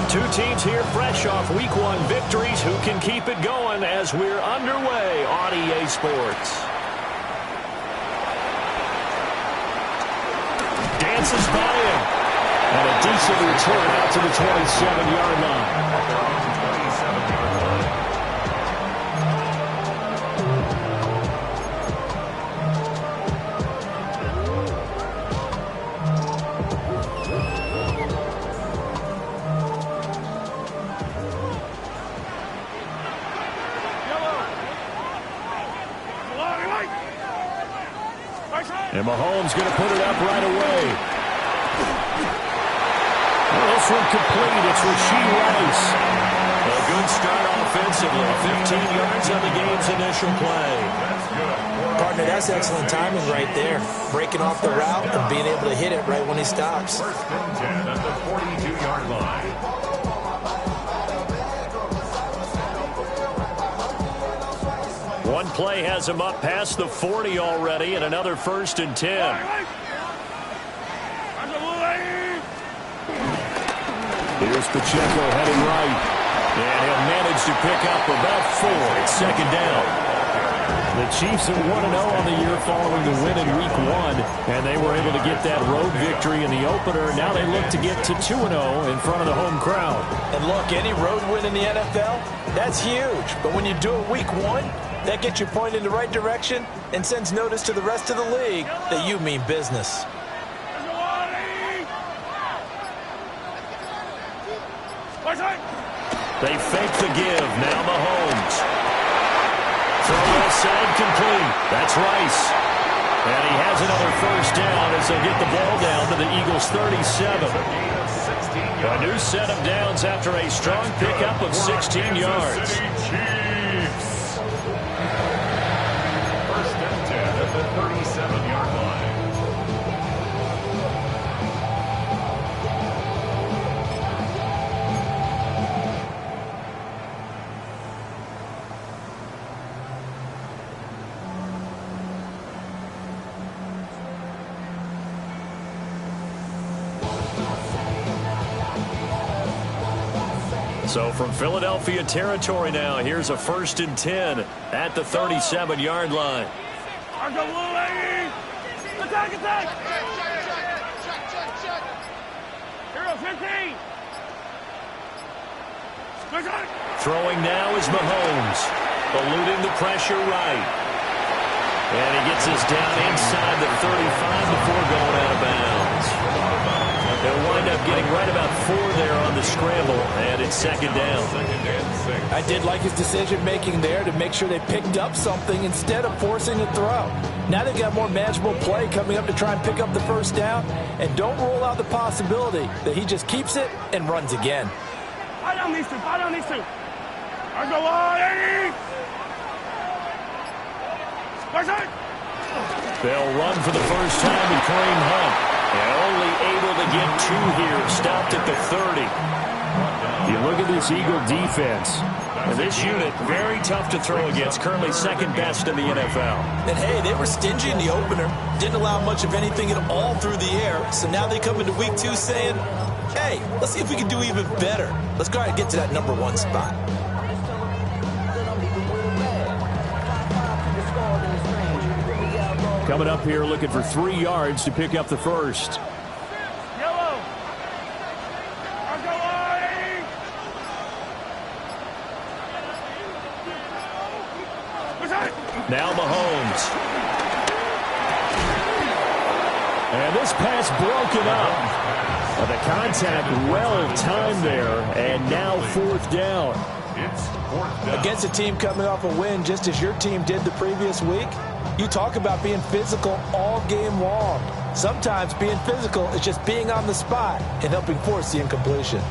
Two teams here fresh off Week 1 victories. Who can keep it going as we're underway on EA Sports? Dances by him. And a decent return out to the 27-yard line. And Mahomes going to put it up right away. Well, this one complete. It's Rashee Rice. A good start offensively. 15 yards on the game's initial play. Partner, that's excellent timing right there. Breaking off the route and being able to hit it right when he stops. First and 10 at the 42-yard line. One play has him up past the 40 already, and another first and 10. Here's Pacheco heading right. And he'll manage to pick up about 4. It's second down. The Chiefs are 1-0 on the year following the win in Week 1, and they were able to get that road victory in the opener. Now they look to get to 2-0 in front of the home crowd. And look, any road win in the NFL, that's huge. But when you do it Week 1, that gets you pointed in the right direction and sends notice to the rest of the league that you mean business. They fake the give. Now Mahomes. Throw inside complete. That's Rice. And he has another first down as they'll get the ball down to the Eagles' 37. A new set of downs after a strong pickup of 16 yards. First and 10 at the 37-yard line. So from Philadelphia territory now, here's a first and 10 at the 37-yard line. Attack, attack! Hero 15! Throwing now is Mahomes, eluding the pressure right. And he gets us down inside the 35 before going out of bounds. They'll wind up getting right about 4 there on the scramble, and it's second down. I did like his decision-making there to make sure they picked up something instead of forcing a throw. Now they've got more manageable play coming up to try and pick up the first down, and don't rule out the possibility that he just keeps it and runs again. Fight down these two, fight down these two. I go on, They'll run for the first time with Kareem Hunt. And only able to get 2 here, stopped at the 30. You look at this Eagle defense. And this unit, very tough to throw against, currently second best in the NFL. And hey, they were stingy in the opener. Didn't allow much of anything at all through the air. So now they come into Week 2 saying, hey, let's see if we can do even better. Let's go ahead and get to that number 1 spot. Coming up here looking for 3 yards to pick up the first. Yellow. Now Mahomes. And this pass broken up. The contact well-timed there, and now 4th down. It's 4th down. Against a team coming off a win just as your team did the previous week, you talk about being physical all game long. Sometimes being physical is just being on the spot and helping force the incompletion.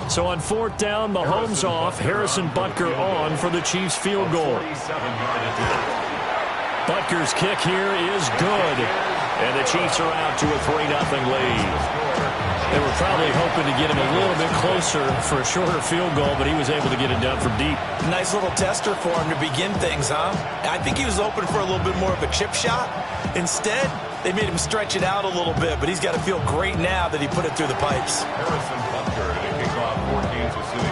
So on 4th down, Mahomes off, Harrison Butker on for the Chiefs field goal. Butker's kick here is good. And the Chiefs are out to a 3-0 lead. They were probably hoping to get him a little bit closer for a shorter field goal, but he was able to get it done from deep. Nice little tester for him to begin things, huh? I think he was hoping for a little bit more of a chip shot. Instead, They made him stretch it out a little bit, but he's got to feel great now that he put it through the pipes. Harrison Butker to kick off for Kansas City.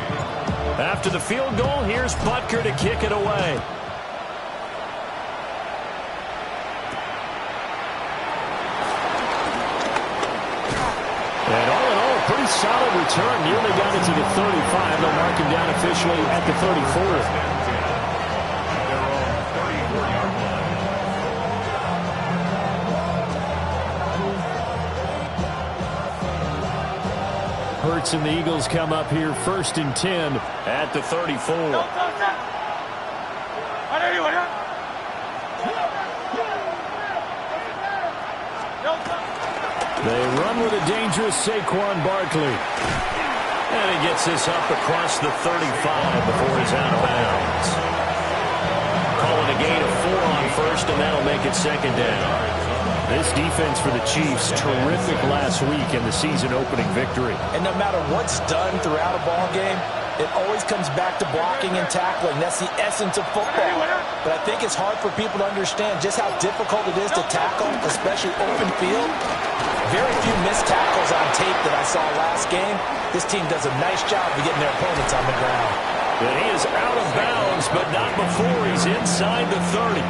After the field goal, here's Butker to kick it away. And all in all, a pretty solid return. Nearly got it to the 35. They'll mark him down officially at the 34. Hurts and the Eagles come up here 1st and 10 at the 34. They run with a dangerous Saquon Barkley. And he gets this up across the 35 before he's out of bounds. Calling a gain of 4 on first, and that'll make it 2nd down. This defense for the Chiefs, terrific last week in the season-opening victory. And no matter what's done throughout a ball game, it always comes back to blocking and tackling. That's the essence of football. But I think it's hard for people to understand just how difficult it is to tackle, especially open field. Very few missed tackles on tape that I saw last game. This team does a nice job of getting their opponents on the ground. And he is out of bounds, but not before he's inside the 30.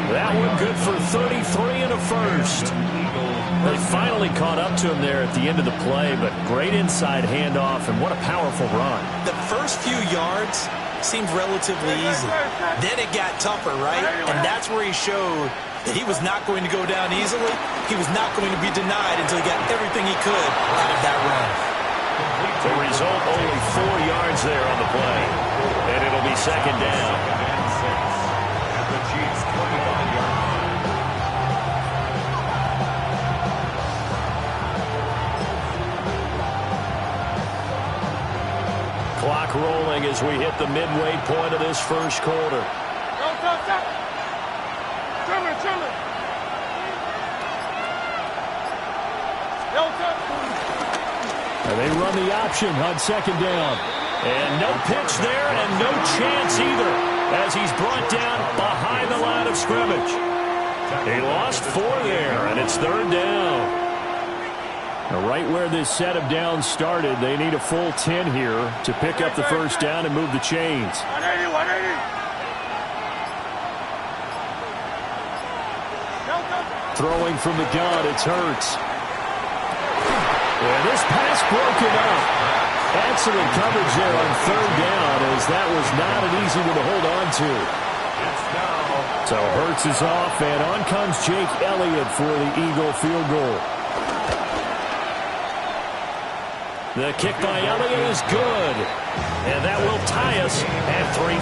That one good for 33 and a first. They finally caught up to him there at the end of the play, but great inside handoff, and what a powerful run. The first few yards seemed relatively easy. Then it got tougher, right? And that's where he showed that he was not going to go down easily. He was not going to be denied until he got everything he could out of that run. The result, only 4 yards there on the play. And it'll be 2nd down. Clock rolling as we hit the midway point of this first quarter. And they run the option on 2nd down. And no pitch there and no chance either as he's brought down behind the line of scrimmage. He lost 4 there, and it's 3rd down. Now, right where this set of downs started, they need a full 10 here to pick up the first down and move the chains. 180, 180. Throwing from the gun, it's Hurts. And this pass broken up. Excellent coverage there on 3rd down, as that was not an easy one to hold on to. So Hurts is off, and on comes Jake Elliott for the Eagle field goal. The kick by Elliott is good, and that will tie us at 3-3.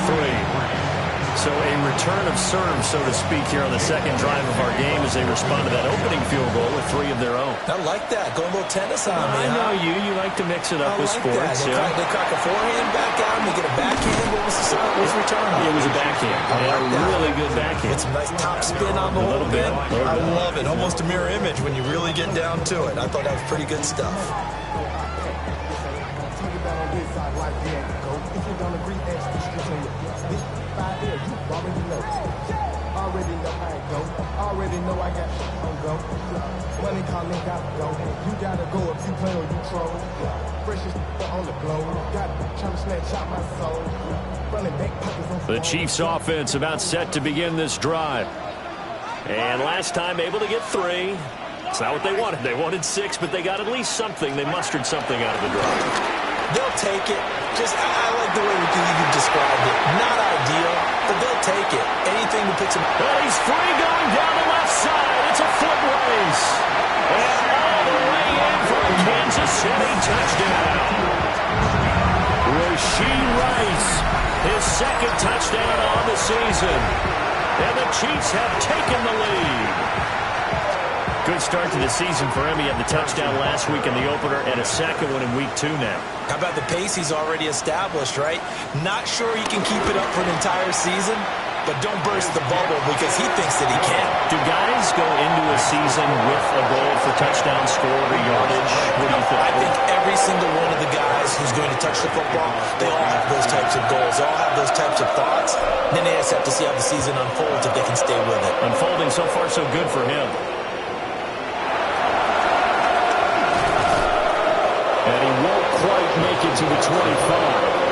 So a return of serve, so to speak, here on the 2nd drive of our game as they respond to that opening field goal with 3 of their own. I like that. Going a little tennis on me. I know you. You like to mix it up with sports. They crack a forehand back out, and they get a backhand. What was the return? It was a backhand. A really good backhand. It's a nice top spin on the whole bit. I love it. Almost a mirror image when you really get down to it. I thought that was pretty good stuff. Already know I got on go. Money calling, gotta go. You gotta go if you play or you troll. Freshest on the globe. Got trying to snatch out my soul. Running back pockets on the Chiefs offense about set to begin this drive. And last time able to get 3. It's not what they wanted. They wanted 6, but they got at least something. They mustered something out of the drive. They'll take it. I like the way you described it. Not ideal, but they'll take it. Anything to put some... Well, he's free going down the left side. It's a foot race. And all the way in for a Kansas City touchdown. Rashee Rice, his 2nd touchdown on the season. And the Chiefs have taken the lead. Good start to the season for him. He had the touchdown last week in the opener and a 2nd one in week 2 now. How about the pace he's already established, right? Not sure he can keep it up for an entire season, but don't burst the bubble because he thinks that he can. Do guys go into a season with a goal for touchdown score or yardage? What do you think? I think every single one of the guys who's going to touch the football. They all have those types of goals. They all have those types of thoughts. And then they just have to see how the season unfolds if they can stay with it. Unfolding so far so good for him. And he won't quite make it to the 25.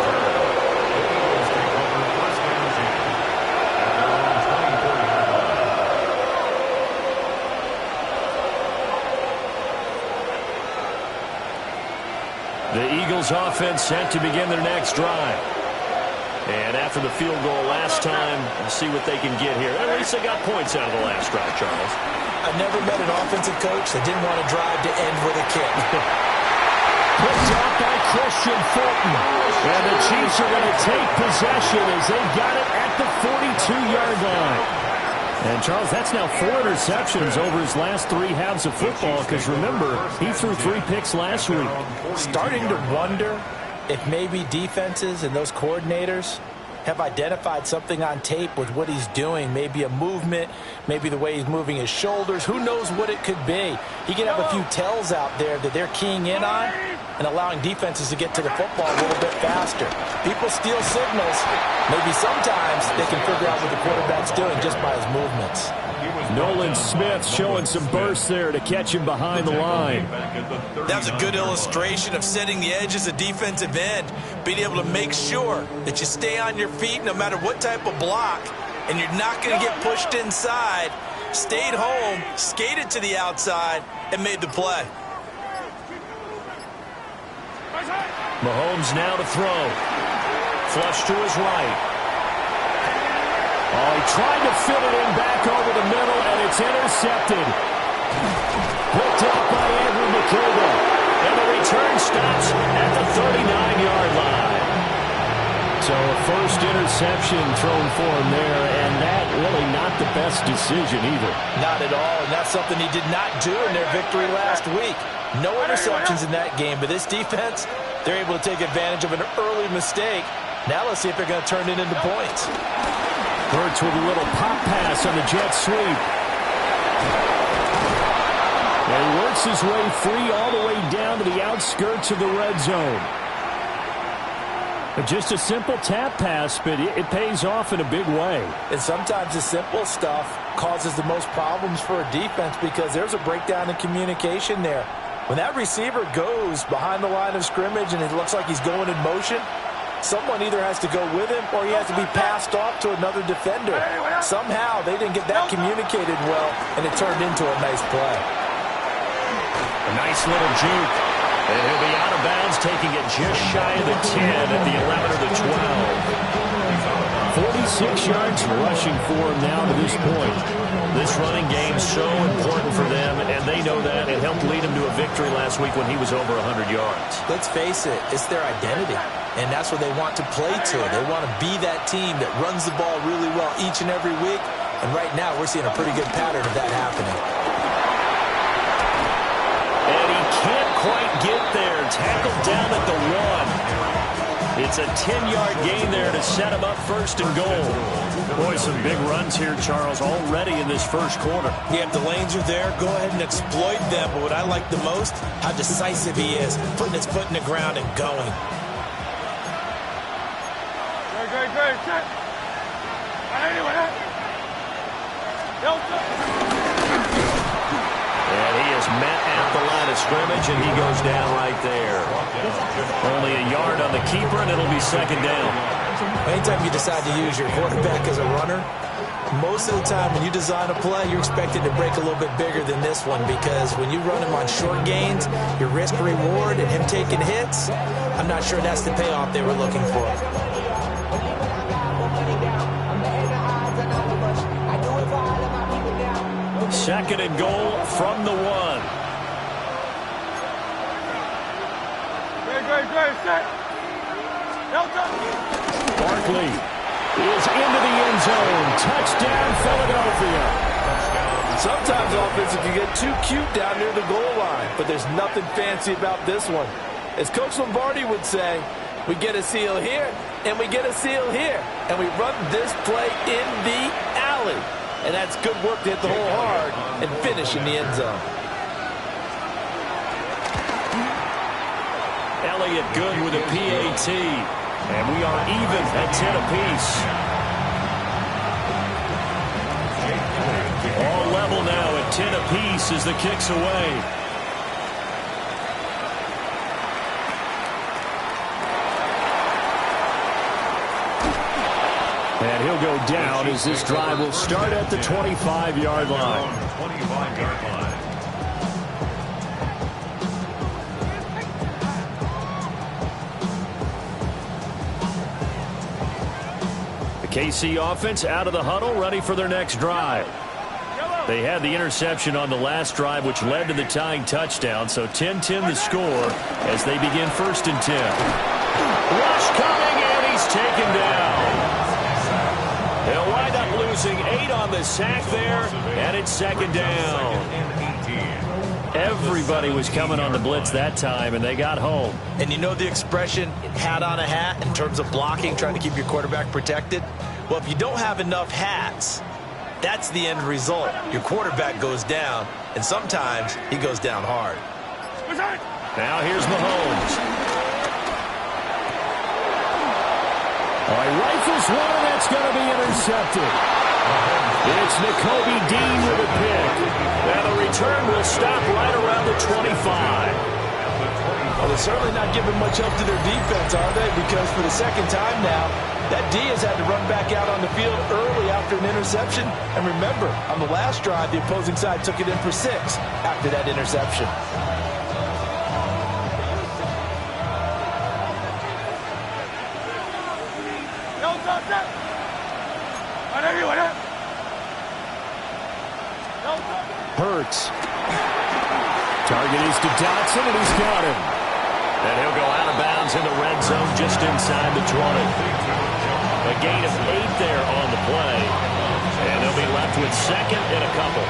The Eagles offense set to begin their next drive. And after the field goal last time, we'll see what they can get here. At least they got points out of the last drive, Charles. I've never met an offensive coach that didn't want to drive to end with a kick. Picked out by Christian Fulton. And the Chiefs are going to take possession as they got it at the 42-yard line. And, Charles, that's now 4 interceptions over his last 3 halves of football because, remember, he threw 3 picks last week. Starting to wonder if maybe defenses and those coordinators have identified something on tape with what he's doing. Maybe a movement, maybe the way he's moving his shoulders. Who knows what it could be? He could have a few tells out there that they're keying in on and allowing defenses to get to the football a little bit faster. People steal signals. Maybe sometimes they can figure out what the quarterback's doing just by his movements. Nolan Smith showing some burst there to catch him behind the line. That was a good illustration of setting the edge as a defensive end, being able to make sure that you stay on your feet no matter what type of block, and you're not going to get pushed inside. Stayed home, skated to the outside, and made the play. Mahomes now to throw. Flush to his right. Oh, he tried to fit it in back over the middle, and it's intercepted. Picked up by Andrew McCabe. And the return stops at the 39-yard line. So a first interception thrown for him there, and that really not the best decision either. Not at all, and that's something he did not do in their victory last week. No interceptions in that game, but this defense, they're able to take advantage of an early mistake. Now let's see if they're going to turn it into points. Hurts with a little pop pass on the jet sweep. And he works his way free all the way down to the outskirts of the red zone. But just a simple tap pass, but it pays off in a big way. And sometimes the simple stuff causes the most problems for a defense because there's a breakdown in communication there. When that receiver goes behind the line of scrimmage and it looks like he's going in motion, someone either has to go with him or he has to be passed off to another defender. Somehow they didn't get that communicated well, and it turned into a nice play. A nice little juke. And he'll be out of bounds, taking it just shy of the 10 at the 11 or the 12. 46 yards rushing for him now to this point. This running game so important for them, and they know that. It helped lead him to a victory last week when he was over 100 yards. Let's face it, it's their identity, and that's what they want to play to. They want to be that team that runs the ball really well each and every week, and right now we're seeing a pretty good pattern of that happening. And he can't quite get there. Tackled down at the 1. It's a 10-yard gain there to set him up first and goal. Boy, some big runs here, Charles, already in this first quarter. Yeah, if the lanes are there, go ahead and exploit them. But what I like the most, how decisive he is, putting his foot in the ground and going. Great. Check. Anyway. And he is met at the line of scrimmage, and he goes down right there. Only a yard on the keeper, and it'll be second down. Anytime you decide to use your quarterback as a runner, most of the time when you design a play, you're expected to break a little bit bigger than this one because when you run him on short gains, your risk-reward and him taking hits, I'm not sure that's the payoff they were looking for. Second and goal from the 1. Great. Set. Barkley is into the end zone. Touchdown, Philadelphia. Sometimes offense, if you get too cute down near the goal line, but there's nothing fancy about this one. As Coach Lombardi would say, we get a seal here, and we get a seal here, and we run this play in the alley. And that's good work to hit the hole hard and finish in the end zone. Elliott good with a PAT. And we are even at 10 apiece. All level now at 10 apiece as the kick's away. And he'll go down as this drive will start at the 25-yard line. 25-yard line. The KC offense out of the huddle, ready for their next drive. They had the interception on the last drive, which led to the tying touchdown. So 10-10 the score as they begin 1st and 10. Rush coming, and he's taken down. They'll wind up losing 8 on the sack there, and it's 2nd down. Everybody was coming on the blitz that time, and they got home. And you know the expression, hat on a hat, in terms of blocking, trying to keep your quarterback protected? Well, if you don't have enough hats, that's the end result. Your quarterback goes down, and sometimes he goes down hard. Now here's Mahomes. All right, rifles one, and that's going to be intercepted. It's Nakobe Dean with a pick. Now the return will stop right around the 25. Well, they're certainly not giving much help to their defense, are they? Because for the second time now, that D has had to run back out on the field early after an interception. And remember, on the last drive, the opposing side took it in for 6 after that interception. Hurts. Target is to Dotson, and he's got him. And he'll go out of bounds in the red zone just inside the 20. A gain of 8 there on the play. And they'll be left with 2nd and a couple.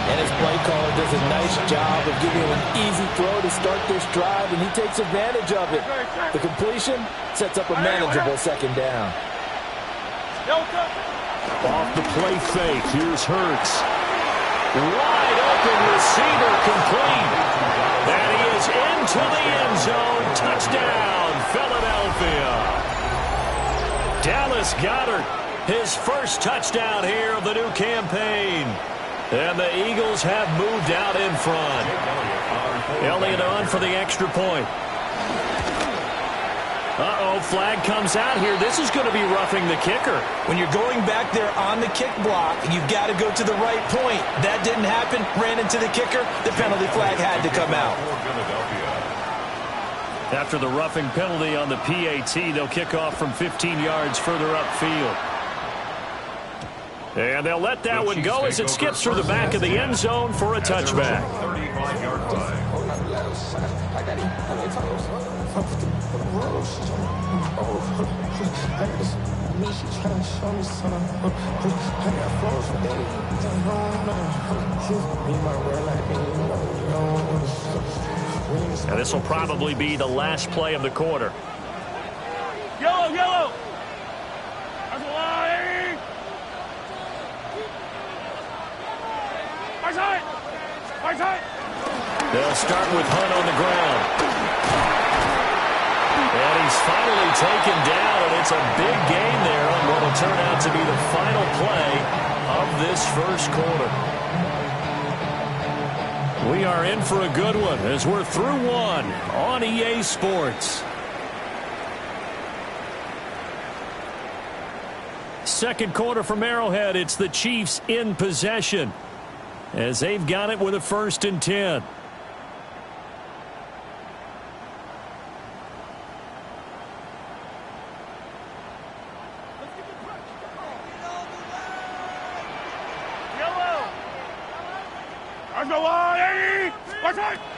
And his play caller does a nice job of giving him an easy throw to start this drive, and he takes advantage of it. The completion sets up a manageable 2nd down. Off the play fake, here's Hurts. Wide open receiver complete. And he is into the end zone. Touchdown, Philadelphia. Dallas Goedert, his first touchdown here of the new campaign. And the Eagles have moved out in front. Elliott on for the extra point. Uh-oh, flag comes out here. This is going to be roughing the kicker. When you're going back there on the kick block, you've got to go to the right point. That didn't happen. Ran into the kicker. The penalty flag had to come out. After the roughing penalty on the PAT, they'll kick off from 15 yards further upfield. And they'll let that one go as it skips through the back of the end zone for a touchback. 35-yard line. Now this will probably be the last play of the quarter. Yellow, yellow. That's a line. Right side. Right side. They'll start with Hunt on the ground. And he's finally taken down, and it's a big gain there on what will turn out to be the final play of this first quarter. We are in for a good one as we're through one on EA Sports. Second quarter from Arrowhead. It's the Chiefs in possession as they've got it with a 1st and 10.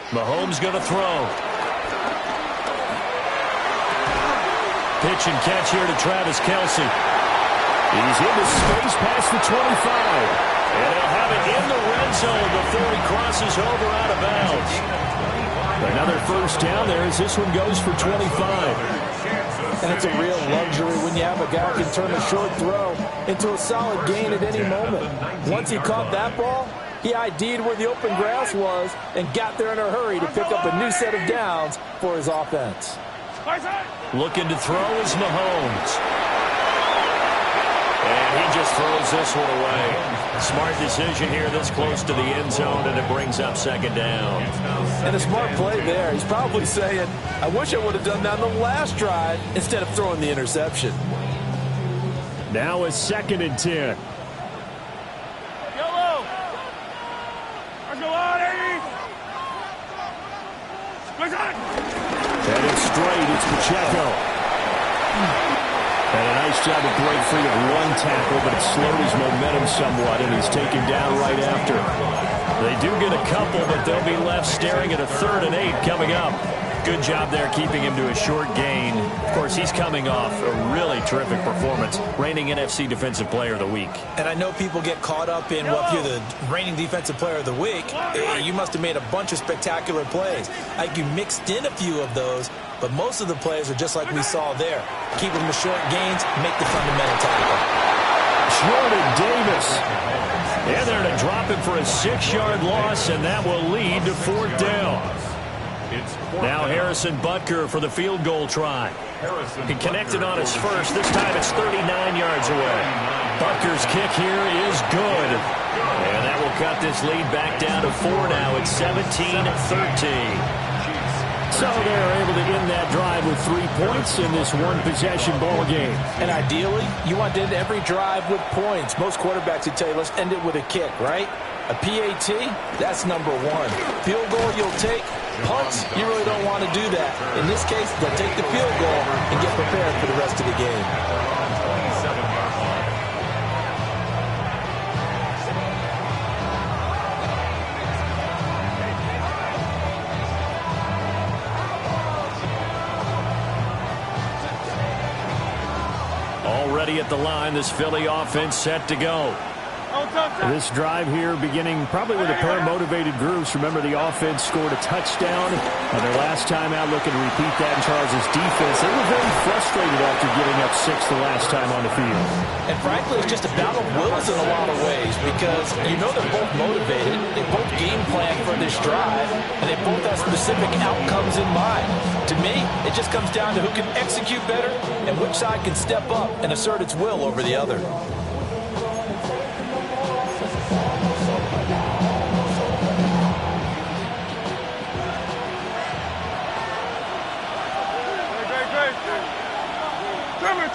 Mahomes going to throw. Pitch and catch here to Travis Kelce. He's into space past the 25. And he'll have it in the red zone before he crosses over out of bounds. Another 1st down there as this one goes for 25. And it's a real luxury when you have a guy who can turn a short throw into a solid gain at any moment. Once he caught that ball, He ID'd where the open grass was and got there in a hurry to pick up a new set of downs for his offense. Looking to throw is Mahomes. And he just throws this one away. Smart decision here this close to the end zone, and it brings up second down. And a smart play there. He's probably saying, I wish I would have done that on the last drive instead of throwing the interception. Now it's 2nd and 10. YOLO! Let's go on, Eddie! Headed straight, it's Pacheco. And a nice job to break free of one tackle, but it slowed his momentum somewhat, and he's taken down right after. They do get a couple, but they'll be left staring at a 3rd and 8 coming up. Good job there keeping him to a short gain. Of course, he's coming off a really terrific performance, reigning NFC Defensive Player of the Week. And I know people get caught up in, well, if you're the reigning Defensive Player of the Week, you must have made a bunch of spectacular plays. Like you mixed in a few of those, but most of the plays are just like we saw there. Keep them to short gains, make the fundamental tackle. Jordan Davis. And they're to drop him for a 6-yard loss, and that will lead to 4th down. Now Harrison Butker for the field goal try. He connected on his first. This time it's 39 yards away. Butker's kick here is good. And that will cut this lead back down to 4 now. It's 17-13. So they're able to end that drive with 3 points in this one-possession ball game. And ideally, you want to end every drive with points. Most quarterbacks would tell you, let's end it with a kick, right? A PAT, that's number 1. Field goal you'll take. Punts, you really don't want to do that. In this case, they'll take the field goal and get prepared for the rest of the game. Already at the line, this Philly offense set to go. This drive here beginning probably with a pair of motivated groups. Remember, the offense scored a touchdown on their last time out, looking to repeat that in Charles' defense. They were very frustrated after giving up 6 the last time on the field. And frankly, it's just a battle of wills in a lot of ways because you know they're both motivated. They both game plan for this drive, and they both have specific outcomes in mind. To me, it just comes down to who can execute better and which side can step up and assert its will over the other.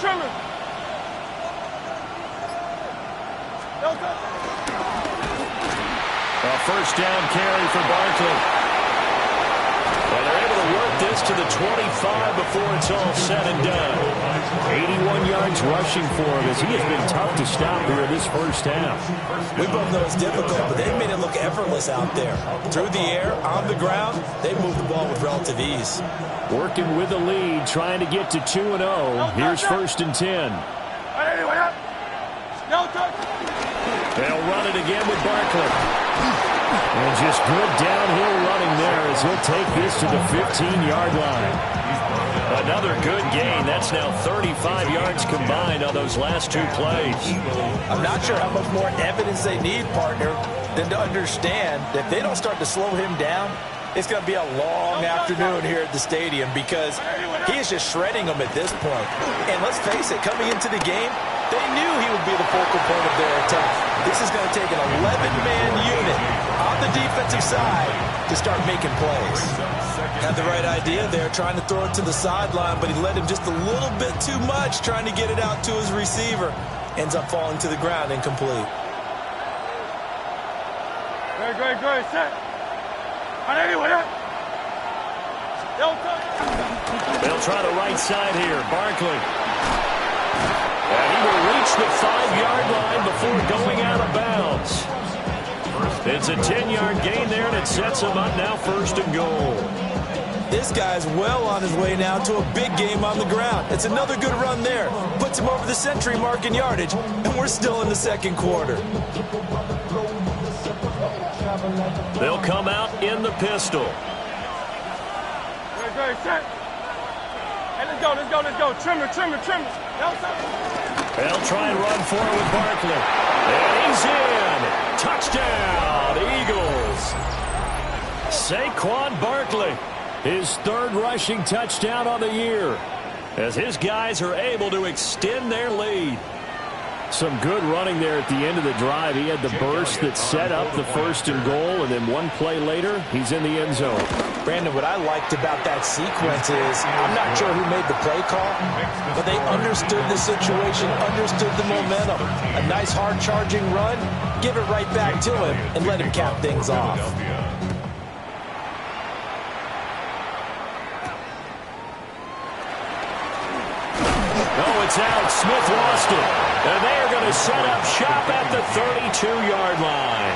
Trimmer. A first down carry for Barkley. And they're able to work this to the 25 before it's all said and done. 81 yards rushing for him as he has been tough to stop here this first half. We both know it's difficult, but they've made it look effortless out there. Through the air, on the ground, they move the ball with relative ease. Working with the lead, trying to get to 2-0. Here's 1st and 10. They'll run it again with Barkley. And just good downhill running there as he'll take this to the 15-yard line. Another good gain. That's now 35 yards combined on those last 2 plays. I'm not sure how much more evidence they need, partner, than to understand that if they don't start to slow him down, it's going to be a long afternoon here at the stadium because he is just shredding them at this point. And let's face it, coming into the game, they knew he would be the focal point of their attack. This is going to take an 11-man unit on the defensive side to start making plays. Had the right idea there, trying to throw it to the sideline, but he let him just a little bit too much, trying to get it out to his receiver. Ends up falling to the ground incomplete. Great. Set. They'll try the right side here. Barkley. And he will reach the 5-yard line before going out of bounds. It's a 10-yard gain there, and it sets him up now 1st and goal. This guy's well on his way now to a big game on the ground. It's another good run there. Puts him over the century mark in yardage, and we're still in the 2nd quarter. They'll come out in the pistol. Great, set. Hey, let's go. Trimmer. They'll try and run for it with Barkley. And he's in. Touchdown, Eagles. Saquon Barkley, his third rushing touchdown on the year, as his guys are able to extend their lead. Some good running there at the end of the drive. He had the burst that set up the 1st and goal, and then one play later, he's in the end zone. Brandon, what I liked about that sequence is I'm not sure who made the play call, but they understood the situation, understood the momentum. A nice hard-charging run, give it right back to him, and let him cap things off. Oh, it's out. Smith lost it. And they are going to set up shop at the 32-yard line.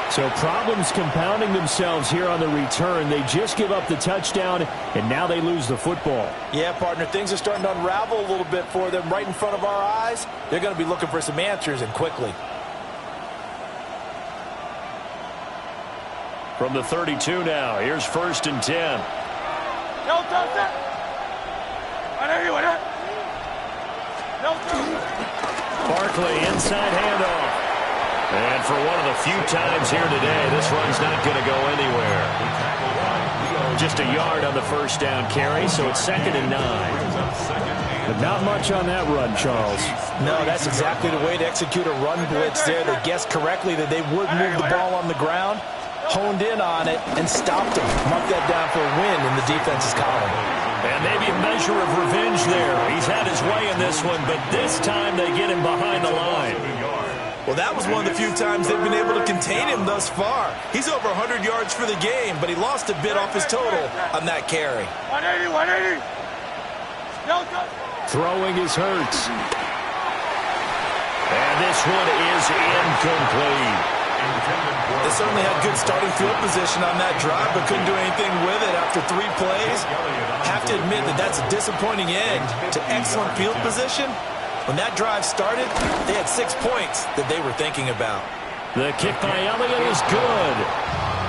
So problems compounding themselves here on the return. They just give up the touchdown, and now they lose the football. Yeah, partner, things are starting to unravel a little bit for them right in front of our eyes. They're going to be looking for some answers, and quickly. From the 32 now, here's 1st and 10. Barkley, inside handoff. And for one of the few times here today, this run's not going to go anywhere. Just a yard on the 1st down carry, so it's 2nd and 9. But not much on that run, Charles. No, that's exactly the way to execute a run blitz there. They guessed correctly that they would move the ball on the ground, honed in on it, and stopped them. Mark that down for a win in the defense's column. And maybe a measure of revenge there. He's had his way in this one, but this time they get him behind the line. Well, that was one of the few times they've been able to contain him thus far. He's over 100 yards for the game, but he lost a bit off his total on that carry. 180. Throwing is Hurts. And this one is incomplete. They certainly had good starting field position on that drive, but couldn't do anything with it after 3 plays. Have to admit that that's a disappointing end to excellent field position. When that drive started, they had 6 points that they were thinking about. The kick by Elliott is good.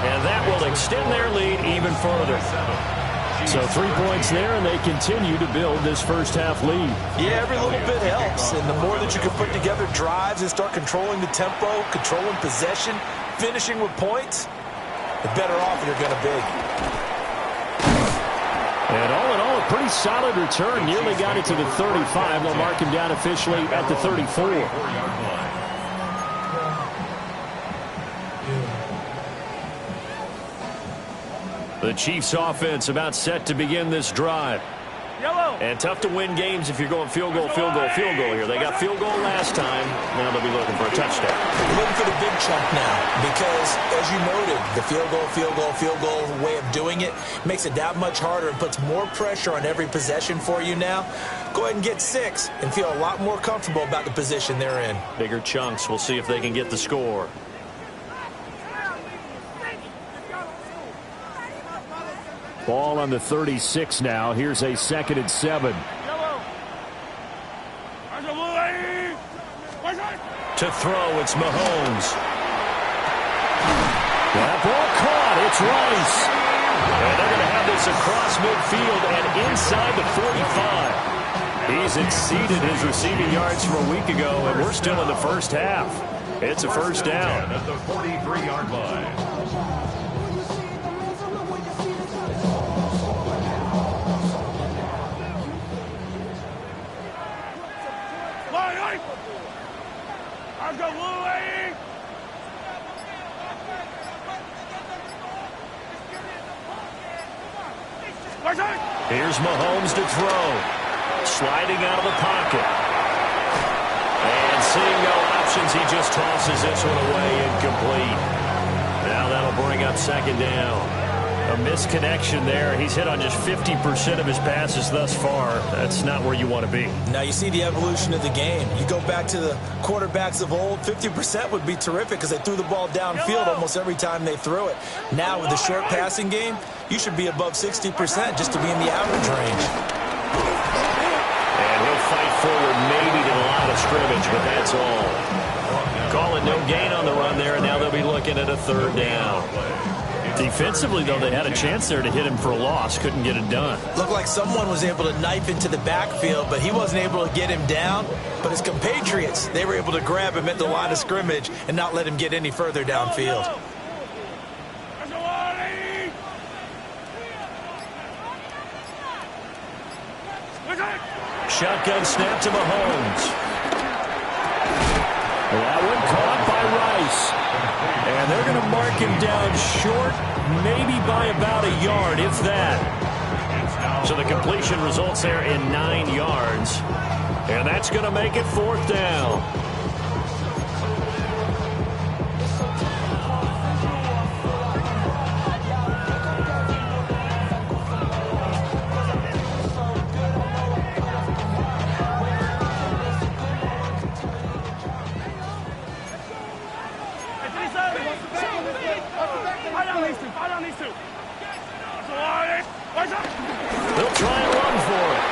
And that will extend their lead even further. So 3 points there, and they continue to build this first half lead. Yeah, every little bit helps. And the more that you can put together drives and start controlling the tempo, controlling possession, finishing with points, the better off you're going to be. And all in all, a pretty solid return. Nearly got it to the 35. They'll mark him down officially at the 34. The Chiefs offense about set to begin this drive. And tough to win games if you're going field goal here. They got field goal last time. Now they'll be looking for a touchdown. Looking for the big chunk now because, as you noted, the field goal way of doing it makes it that much harder and puts more pressure on every possession for you now. Go ahead and get 6 and feel a lot more comfortable about the position they're in. Bigger chunks. We'll see if they can get the score. Ball on the 36 now. Here's a 2nd and 7. To throw, it's Mahomes. That ball caught. It's Rice. And they're going to have this across midfield and inside the 45. He's exceeded his receiving yards from a week ago, and we're still in the first half. It's a first down. At the 43-yard line. Here's Mahomes to throw. Sliding out of the pocket. And seeing no options, he just tosses this one away, incomplete. Now that'll bring up 2nd down. A misconnection there. He's hit on just 50% of his passes thus far. That's not where you want to be. Now you see the evolution of the game. You go back to the quarterbacks of old, 50% would be terrific because they threw the ball downfield almost every time they threw it. Now with the short passing game, you should be above 60% just to be in the average range. And he'll fight forward maybe to the line of scrimmage, but that's all. Call it no gain on the run there, and now they'll be looking at a 3rd down. Defensively, though, they had a chance there to hit him for a loss. Couldn't get it done. Looked like someone was able to knife into the backfield, but he wasn't able to get him down. But his compatriots, they were able to grab him at the line of scrimmage and not let him get any further downfield. Shotgun snap to Mahomes. That one caught by Rice. And they're going to mark him down short, maybe by about a yard, if that. So the completion results there in 9 yards. And that's going to make it 4th down. They'll try and run for it.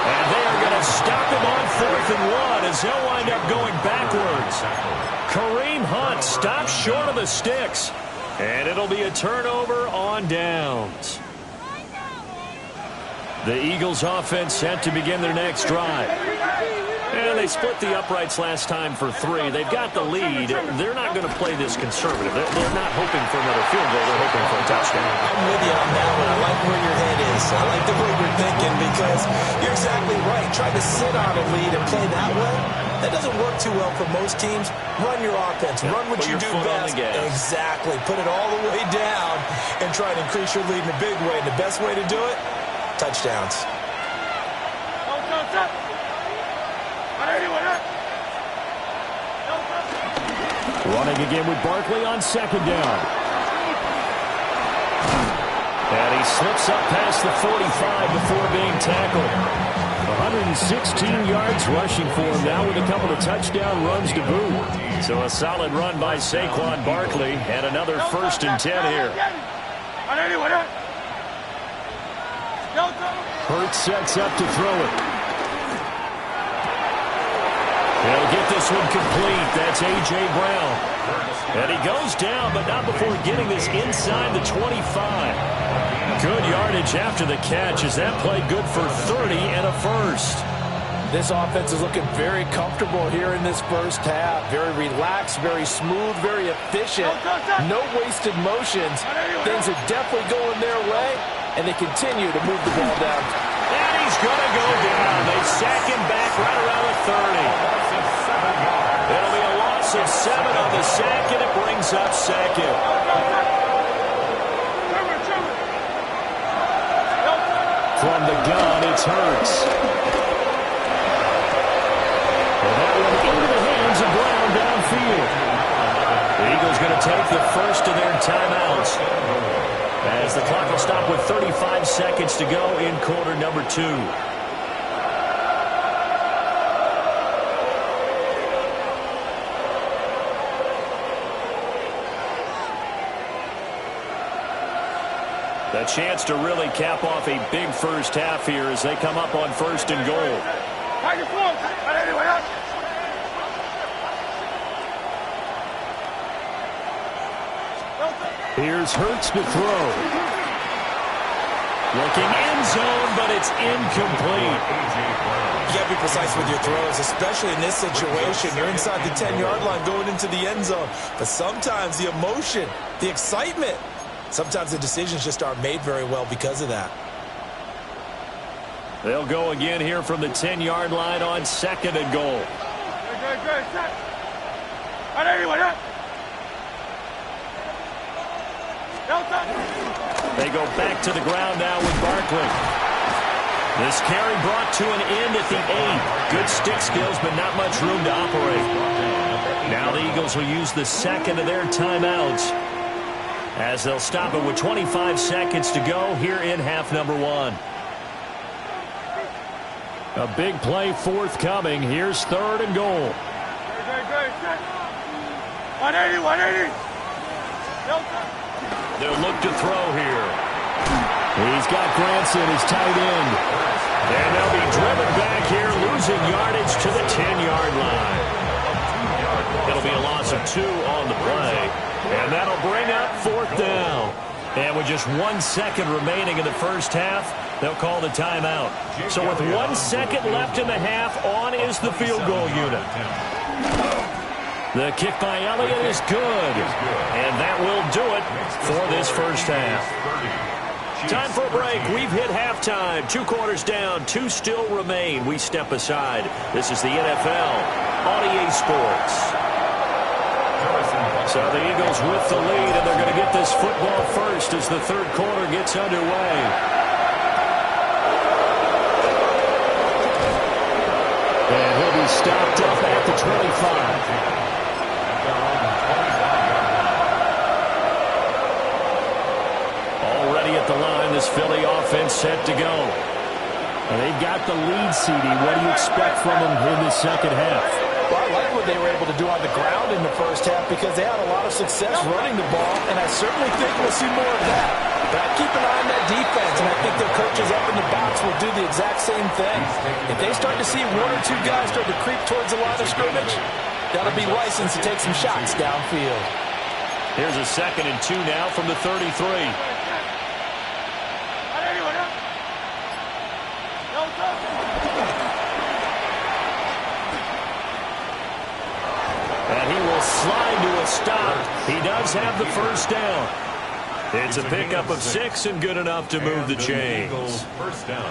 And they are going to stop him on 4th and 1 as he'll wind up going backwards. Kareem Hunt stops short of the sticks. And it'll be a turnover on downs. The Eagles offense set to begin their next drive. And they split the uprights last time for 3. They've got the lead. They're not going to play this conservative. They're not hoping for another field goal. They're hoping for a touchdown. I'm with you on that one. I like where your head is. I like the way you're thinking because you're exactly right. Trying to sit on a lead and play that way, that doesn't work too well for most teams. Run your offense. Run what you do best. Exactly. Put it all the way down and try to increase your lead in a big way. And the best way to do it, touchdowns. Running again with Barkley on 2nd down. And he slips up past the 45 before being tackled. 116 yards rushing for him now with a couple of touchdown runs to boot. So a solid run by Saquon Barkley and another 1st and 10 here. Hurts sets up to throw it. He'll get this one complete. That's A.J. Brown. And he goes down, but not before getting this inside the 25. Good yardage after the catch as that play good for 30 and a 1st. This offense is looking very comfortable here in this first half. Very relaxed, very smooth, very efficient. No wasted motions. Things are definitely going their way, and they continue to move the ball down. And he's going to go down. They sack him back right around the 30. It'll be a loss of 7 on the sack, and it brings up 2nd. From the gun, it's Hurts. And that one into the hands of Brown downfield. The Eagles going to take the first of their timeouts as the clock will stop with 35 seconds to go in quarter number 2. A chance to really cap off a big first half here as they come up on 1st and goal. Here's Hurts to throw. Looking end zone, but it's incomplete. You got to be precise with your throws, especially in this situation. You're inside the 10-yard line going into the end zone. But sometimes the emotion, the excitement, sometimes the decisions just aren't made very well because of that. They'll go again here from the 10-yard line on 2nd and goal. They go back to the ground now with Barkley. This carry brought to an end at the 8. Good stick skills, but not much room to operate. Now the Eagles will use the 2nd of their timeouts as they'll stop it with 25 seconds to go here in half number 1. A big play forthcoming. Here's 3rd and goal. 180. They'll look to throw here. He's got Granson, his tight end. And they'll be driven back here, losing yardage to the 10-yard line. It'll be a loss of 2 on the play. And that'll bring up 4th down. And with just 1 second remaining in the first half, they'll call the timeout. So with 1 second left in the half, on is the field goal unit. The kick by Elliott is good. And that will do it for this first half. Time for a break. We've hit halftime. 2 quarters down. 2 still remain. We step aside. This is the NFL on EA Sports. So the Eagles with the lead, and they're going to get this football first as the third quarter gets underway. And he'll be stopped up at the 25. Already at the line, this Philly offense set to go. And they've got the lead, CD. What do you expect from them in the second half? Well, I like what they were able to do on the ground in the first half because they had a lot of success running the ball, and I certainly think we'll see more of that. But I keep an eye on that defense, and I think their coaches up in the box will do the exact same thing. If they start to see 1 or 2 guys start to creep towards the line of scrimmage, that'll be licensed to take some shots downfield. Here's a 2nd and 2 now from the 33. And he will slide to a stop. He does have the first down. It's a pickup of 6 and good enough to move the chains. First down.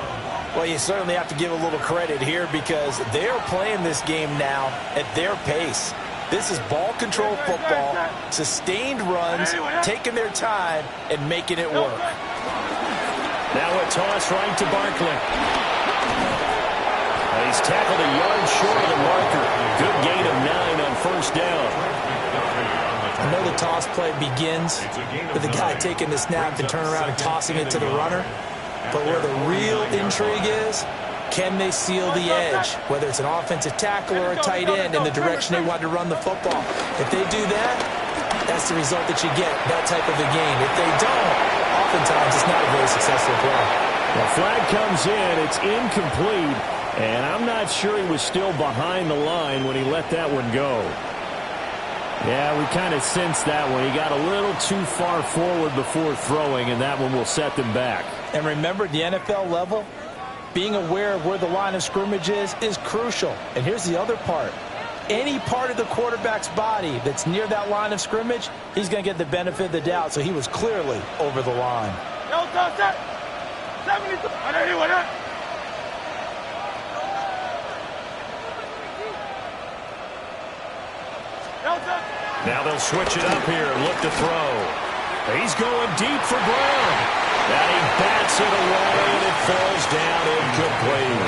Well, you certainly have to give a little credit here because they're playing this game now at their pace. This is ball control football, sustained runs, taking their time, and making it work. Now a toss right to Barkley. He's tackled a yard short of the marker. Good gain of 9 on first down. I know the toss play begins with the guy taking the snap and turn around and tossing it to the runner. But where the real intrigue is, can they seal the edge, whether it's an offensive tackle or a tight end, in the direction they want to run the football? If they do that, that's the result that you get, that type of a game. If they don't, oftentimes it's not a very successful play. The flag comes in. It's incomplete. And I'm not sure he was still behind the line when he let that one go. Yeah, we kind of sensed that one. He got a little too far forward before throwing, and that one will set them back. And remember, the NFL level, being aware of where the line of scrimmage is crucial. And here's the other part. Any part of the quarterback's body that's near that line of scrimmage, he's going to get the benefit of the doubt. So he was clearly over the line. Now they'll switch it up here and look to throw. He's going deep for Brown. And he bats it away, and it falls down incomplete.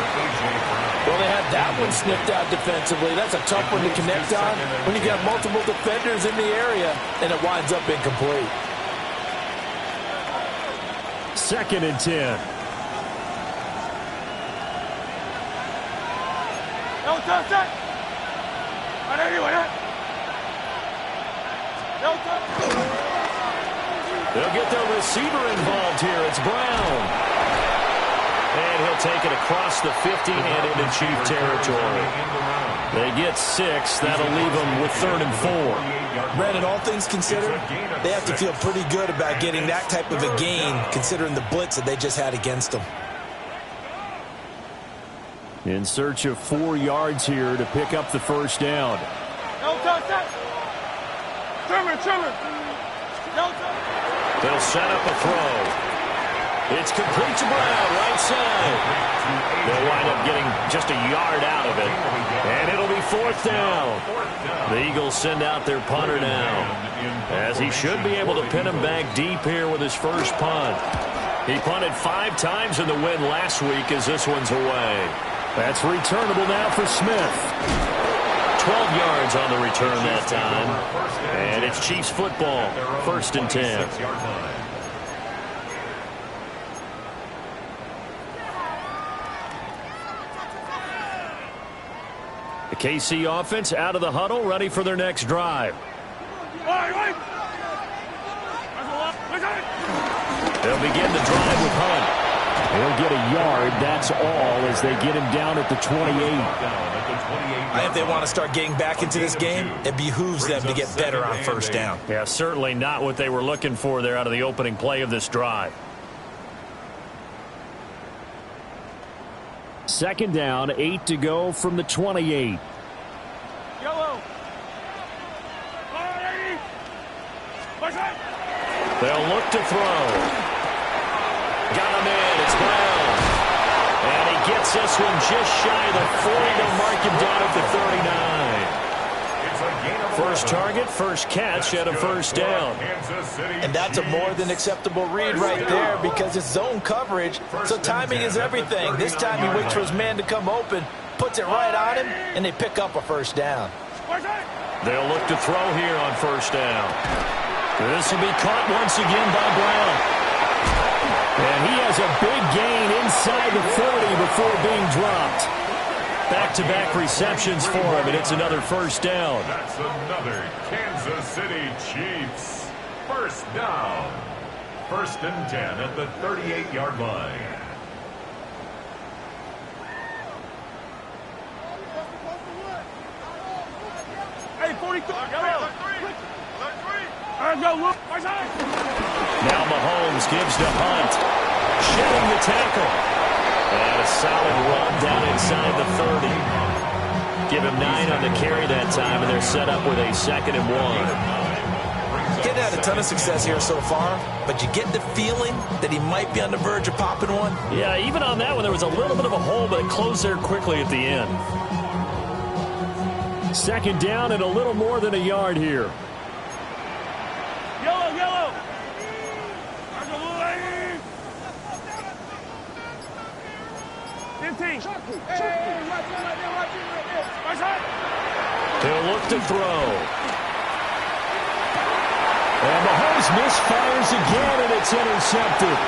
Well, they had that one snipped out defensively. That's a tough one to connect on when you got multiple defenders in the area, and it winds up incomplete. 2nd and 10. They'll get their receiver involved here. It's Brown. And he'll take it across the 50 and into Chief territory. They get 6. That'll leave them with 3rd and 4. Brandon, all things considered, they have to feel pretty good about getting that type of a gain, considering the blitz that they just had against them. In search of 4 yards here to pick up the first down. They'll set up a throw. It's complete to Brown, right side. They'll wind up getting just a yard out of it. And it'll be 4th down. The Eagles send out their punter now, as he should be able to pin him back deep here with his first punt. He punted 5 times in the win last week as this one's away. That's returnable now for Smith. 12 yards on the return that time. And it's Chiefs football. 1st and 10. The KC offense out of the huddle, ready for their next drive. They'll begin the drive with Hunt. He'll get a yard. That's all as they get him down at the 28. If they want to start getting back into this game, it behooves them to get better on first down. Yeah, certainly not what they were looking for there out of the opening play of this drive. Second down, 8 to go from the 28. Yellow. They'll look to throw. Got him in. It's Brown. And he gets this one just shy of the 40 to mark him down at the 39. First target, first catch at a first down. And that's a more than acceptable read right there because it's zone coverage, so timing is everything. This time he waits for his man to come open, puts it right on him, and they pick up a first down. They'll look to throw here on first down. This will be caught once again by Brown. And he has a big gain inside the 40 before being dropped. Back-to-back receptions for him, and it's another first down. That's another Kansas City Chiefs. First down. First and 10 at the 38-yard line. Hey, 43. Yellow. Go, look. Now Mahomes gives to Hunt. Shedding the tackle. And a solid run down inside the 30. Give him 9 on the carry that time, and they're set up with a 2nd and 1. He's had a ton of success here so far, but you get the feeling that he might be on the verge of popping one. Yeah, even on that one, there was a little bit of a hole, but it closed there quickly at the end. Second down and a little more than a yard here. Yellow, yellow. He'll look to throw. And Mahomes misfires again, and it's intercepted.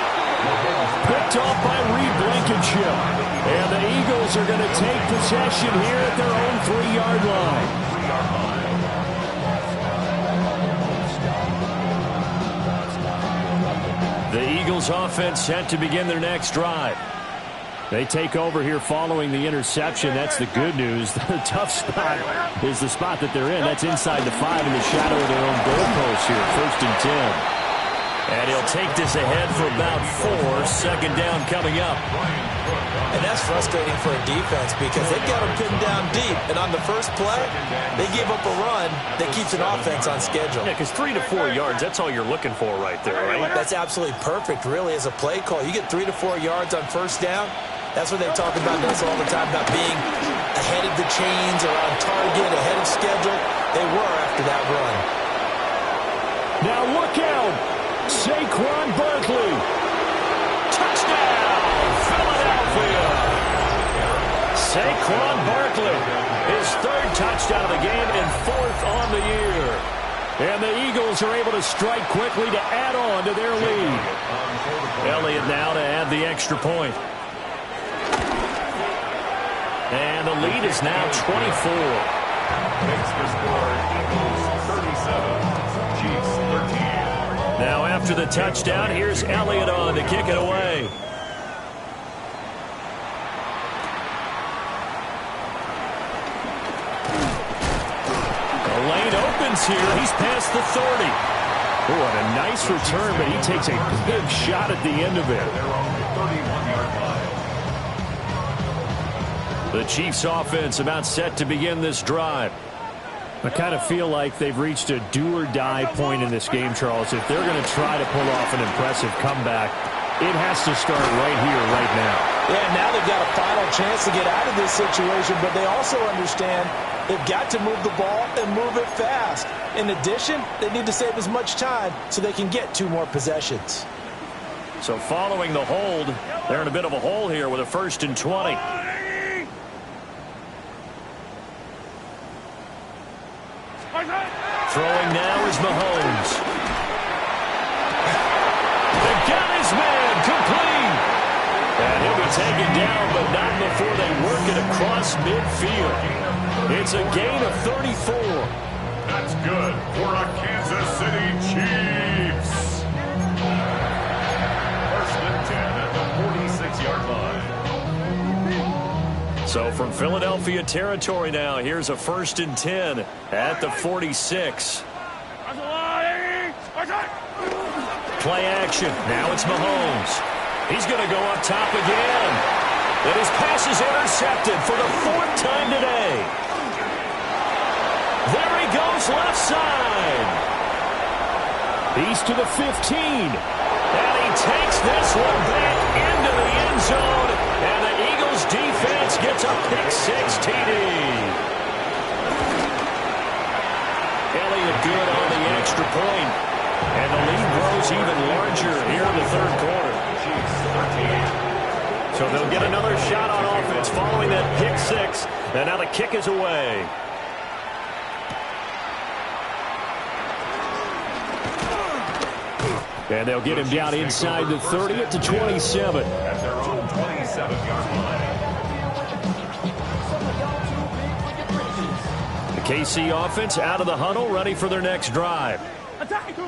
Picked off by Reed Blankenship. And the Eagles are going to take possession here at their own 3-yard line. The Eagles offense set to begin their next drive. They take over here following the interception. That's the good news. The tough spot is the spot that they're in. That's inside the 5 in the shadow of their own goalpost here. First and 10. And he'll take this ahead for about 4. Second down coming up. And that's frustrating for a defense because they've got him pinned down deep. And on the first play, they gave up a run that keeps an offense on schedule. Yeah, because 3 to 4 yards, that's all you're looking for right there, right? That's absolutely perfect, really, as a play call. You get 3 to 4 yards on first down. That's what they talk about us all the time, about being ahead of the chains or on target, ahead of schedule. They were after that run. Now look out. Saquon Barkley. Touchdown, Philadelphia. Saquon Barkley. His 3rd touchdown of the game and 4th on the year. And the Eagles are able to strike quickly to add on to their lead. Elliott now to add the extra point. And the lead is now 24. Makes the score Eagles 37, Chiefs 13. Now after the touchdown, here's Elliott on to kick it away. The lane opens here. He's past the 30. Oh, what a nice return, but he takes a big shot at the end of it. They're on the 31-yard line. The Chiefs offense about set to begin this drive. I kind of feel like they've reached a do-or-die point in this game, Charles. If they're going to try to pull off an impressive comeback, it has to start right here, right now. Yeah, now they've got a final chance to get out of this situation, but they also understand they've got to move the ball and move it fast. In addition, they need to save as much time so they can get 2 more possessions. So following the hold, they're in a bit of a hole here with a 1st and 20. Throwing now is Mahomes. They got his man complete. And he'll be taken down, but not before they work it across midfield. It's a gain of 34. That's good for a Kansas City Chiefs. First and 10 at the 46-yard So from Philadelphia territory now, here's a 1st and 10 at the 46. Play action. Now it's Mahomes. He's going to go up top again. And his pass is intercepted for the 4th time today. There he goes left side. He's to the 15. And he takes this one back into the end zone. And the Eagles defense gets a pick-6 TD. Elliott good on the extra point. And the lead grows even larger here in the 3rd quarter. So they'll get another shot on offense following that pick-6. And now the kick is away. And they'll get him down inside the 30 at the 27. At their own 27-yard line. The KC offense out of the huddle, ready for their next drive.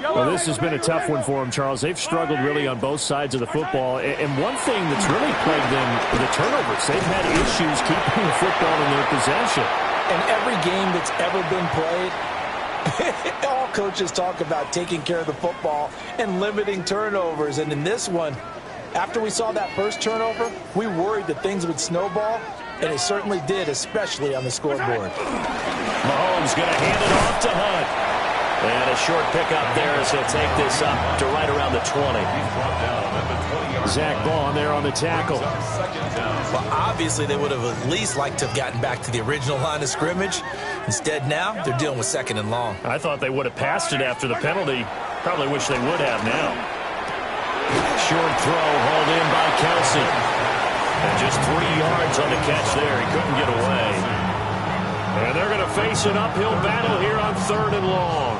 Well, this has been a tough one for them, Charles. They've struggled really on both sides of the football. And one thing that's really plagued them, the turnovers. They've had issues keeping the football in their possession. And every game that's ever been played, all coaches talk about taking care of the football and limiting turnovers. And in this one, after we saw that first turnover, we worried that things would snowball, and it certainly did, especially on the scoreboard. Mahomes going to hand it off to Hunt. And a short pickup there as he'll take this up to right around the 20. Zach Bond there on the tackle. Well, obviously they would have at least liked to have gotten back to the original line of scrimmage. Instead now, they're dealing with 2nd and long. I thought they would have passed it after the penalty. Probably wish they would have now. Short throw hauled in by Kelsey. And just 3 yards on the catch there. He couldn't get away. And they're going to face an uphill battle here on 3rd and long.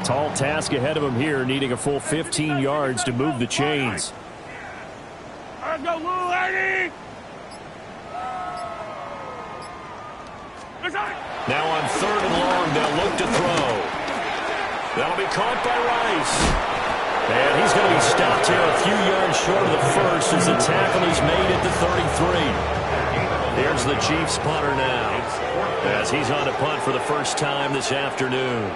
Tall task ahead of him here, needing a full 15 yards to move the chains. Let's go, Lou, Eddie! Now on 3rd and long, they'll look to throw. That'll be caught by Rice. And he's going to be stopped here a few yards short of the first as the tackle is made at the 33. Here's the Chiefs punter now, as he's on to punt for the first time this afternoon.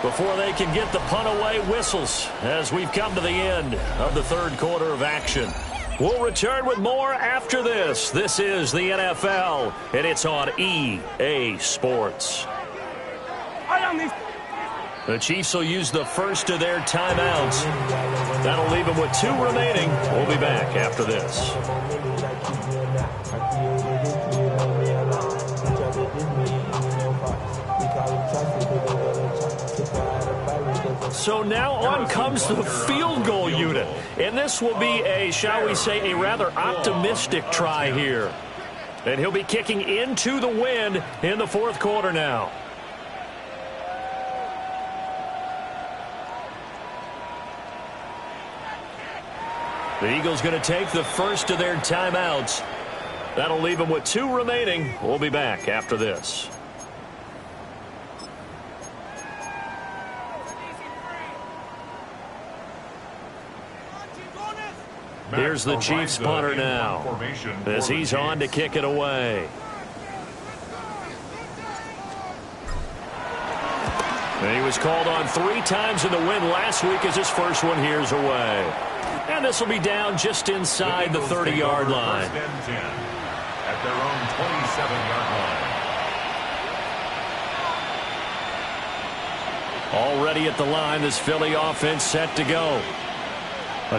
Before they can get the punt away, whistles as we've come to the end of the 3rd quarter of action. We'll return with more after this. This is the NFL, and it's on EA Sports. The Chiefs will use the first of their timeouts. That'll leave them with 2 remaining. We'll be back after this. So now on comes the field goal unit. And this will be a, shall we say, a rather optimistic try here. And he'll be kicking into the wind in the 4th quarter now. The Eagles going to take the first of their timeouts. That'll leave them with 2 remaining. We'll be back after this. Here's the Chiefs punter now, as he's on to kick it away. And he was called on 3 times in the win last week as his first one here's away. And this will be down just inside the 30-yard line. First and 10 at their own 27-yard line. Already at the line, this Philly offense set to go.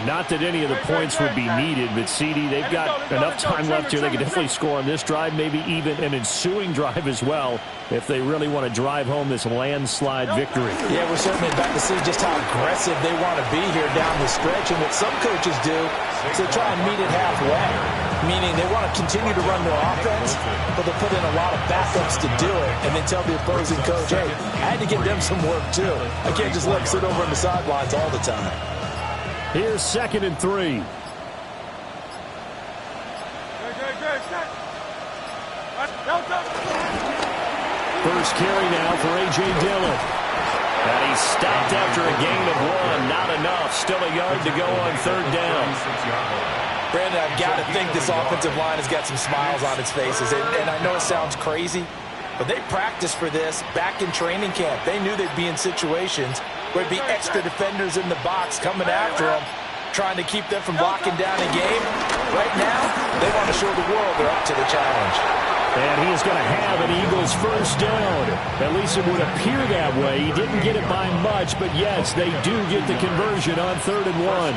Not that any of the points would be needed, but CD, they've got enough time left here. They can definitely score on this drive, maybe even an ensuing drive as well, if they really want to drive home this landslide victory. Yeah, we're certainly about to see just how aggressive they want to be here down the stretch. And what some coaches do is they try and meet it halfway, meaning they want to continue to run their offense, but they put in a lot of backups to do it, and then tell the opposing coach, hey, I had to give them some work too. I can't just let them sit over on the sidelines all the time. Here's 2nd and 3. First carry now for A.J. Dillon. And he's stopped after a gain of 1. Not enough. Still a yard to go on third down. Brandon, I've got to think this offensive line has got some smiles on its faces. And I know it sounds crazy, but they practiced for this back in training camp. They knew they'd be in situations where there'd be extra defenders in the box coming after them, trying to keep them from locking down a game. Right now, they want to show the world they're up to the challenge. And he is going to have an Eagles first down. At least it would appear that way. He didn't get it by much, but yes, they do get the conversion on 3rd and 1.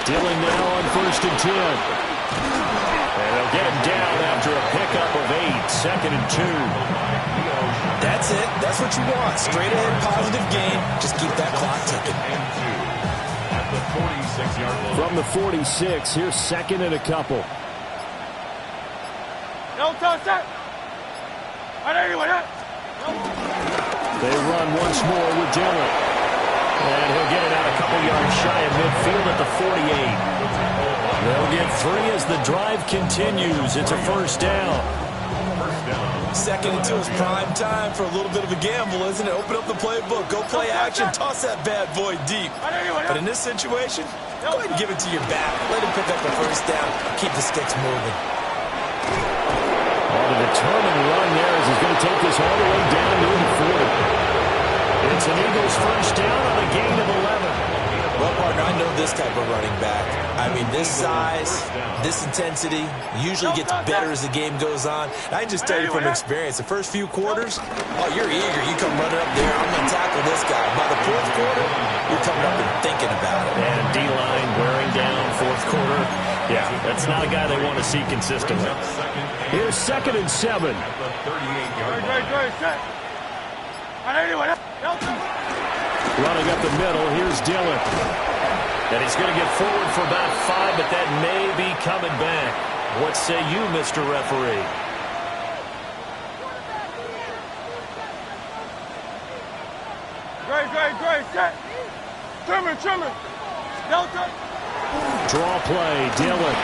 Dillon now on 1st and 10. And they'll get him down after a pickup of 8. 2nd and 2. That's it. That's what you want. Straight ahead, positive gain. Just keep that clock ticking. From the 46, here's 2nd and a couple. They run once more with Dillon. And he'll get it out a couple yards shy of midfield at the 48. They'll get 3 as the drive continues. It's a first down. 2nd and 2 is prime time for a little bit of a gamble, isn't it? Open up the playbook, go play action, toss that bad boy deep. But in this situation, go ahead and give it to your back. Let him pick up the first down, keep the sticks moving. On a determined run there as he's going to take this all the way down to the 40. It's an Eagles first down on a gain of 11. Well, partner, I know this type of running back. I mean, this size, this intensity usually gets better as the game goes on. And I can just tell you from experience, the first few quarters, oh, you're eager. You come running up there, I'm going to tackle this guy. By the 4th quarter, you're coming up and thinking about it. And D-line wearing down 4th quarter. Yeah, that's not a guy they want to see consistently. Here's 2nd and 7. Running up the middle, here's Dillon. And he's going to get forward for about 5, but that may be coming back. What say you, Mr. Referee? Great. Set. Trimmer. Delta. Draw play, Dillon.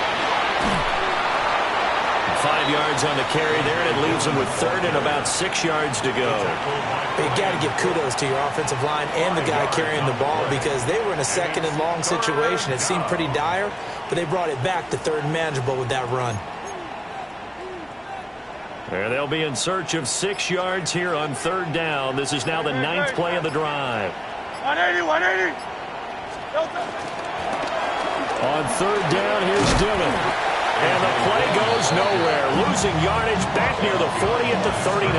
5 yards on the carry there, and it leaves him with 3rd and about 6 yards to go. You got to give kudos to your offensive line and the guy carrying the ball because they were in a 2nd and long situation. It seemed pretty dire, but they brought it back to 3rd and manageable with that run. And they'll be in search of 6 yards here on 3rd down. This is now the 9th play of the drive. 180. On 3rd down, here's Dillon. And the play goes nowhere. Losing yardage back near the 40 at the 39.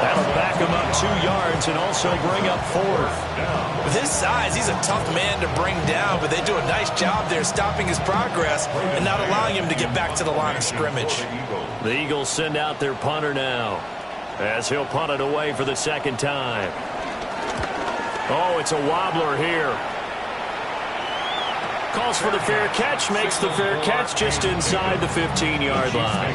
That'll back him up 2 yards and also bring up 4th. With his size, he's a tough man to bring down, but they do a nice job there stopping his progress and not allowing him to get back to the line of scrimmage. The Eagles send out their punter now as he'll punt it away for the 2nd time. Oh, it's a wobbler here. Calls for the fair catch, makes the fair catch just inside the 15-yard line.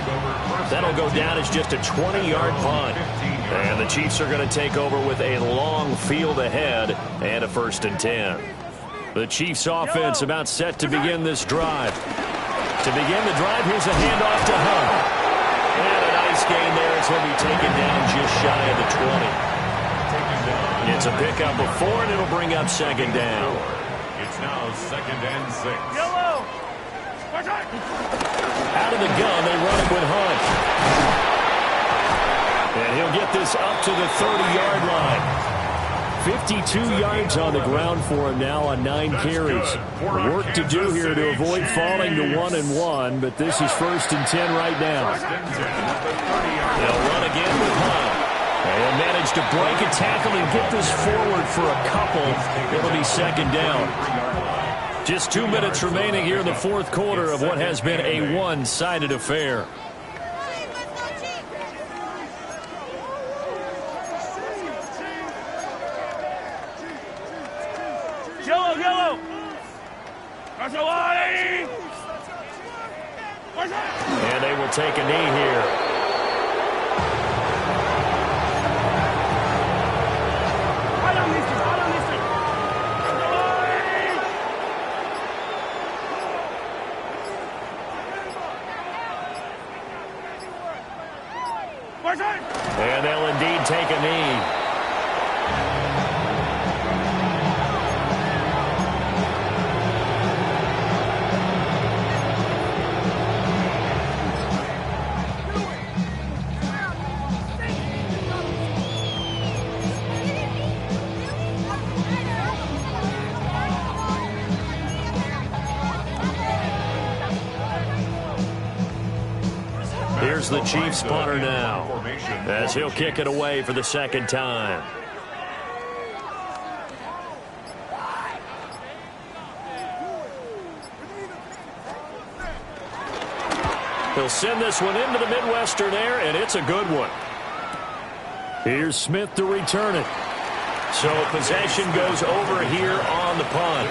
That'll go down as just a 20-yard punt. And the Chiefs are going to take over with a long field ahead and a 1st and 10. The Chiefs offense about set to begin this drive. To begin the drive, here's a handoff to Hunt. And a nice gain there as he'll be taken down just shy of the 20. It's a pickup of 4, and it'll bring up 2nd down. It's now 2nd and 6. Yellow. Out of the gun, they run it with Hunt. And he'll get this up to the 30-yard line. 52 yards on the ground for him now on 9 carries. Work to do here to avoid falling to 1-1, but this is 1st and 10 right now. They'll run again with Hunt. They'll manage to break a tackle and get this forward for a couple. It'll be 2nd down. Just 2 minutes remaining here in the 4th quarter of what has been a one-sided affair. Yellow. And they will take a knee here. And they'll indeed take a knee. Here's the Chiefs punter now, as he'll kick it away for the second time. He'll send this one into the Midwestern air, and it's a good one. Here's Smith to return it. So possession goes over here on the punt.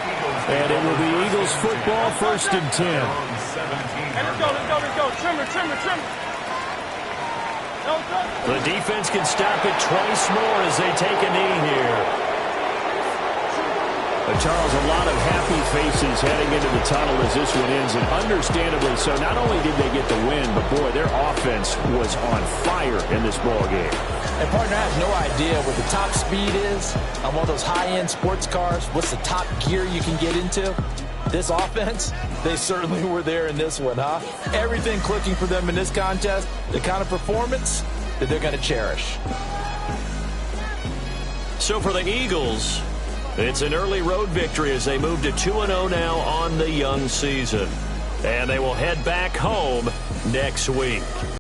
And it will be Eagles football, 1st and 10. Hey, let's go. Trimmer. The defense can stop it twice more as they take a knee here. Charles, a lot of happy faces heading into the tunnel as this one ends, and understandably so. Not only did they get the win, but boy, their offense was on fire in this ball game. And partner, I have no idea what the top speed is on one of those high-end sports cars. What's the top gear you can get into? This offense, they certainly were there in this one, huh? Everything clicking for them in this contest, the kind of performance that they're going to cherish. So for the Eagles, it's an early road victory as they move to 2-0 now on the young season. And they will head back home next week.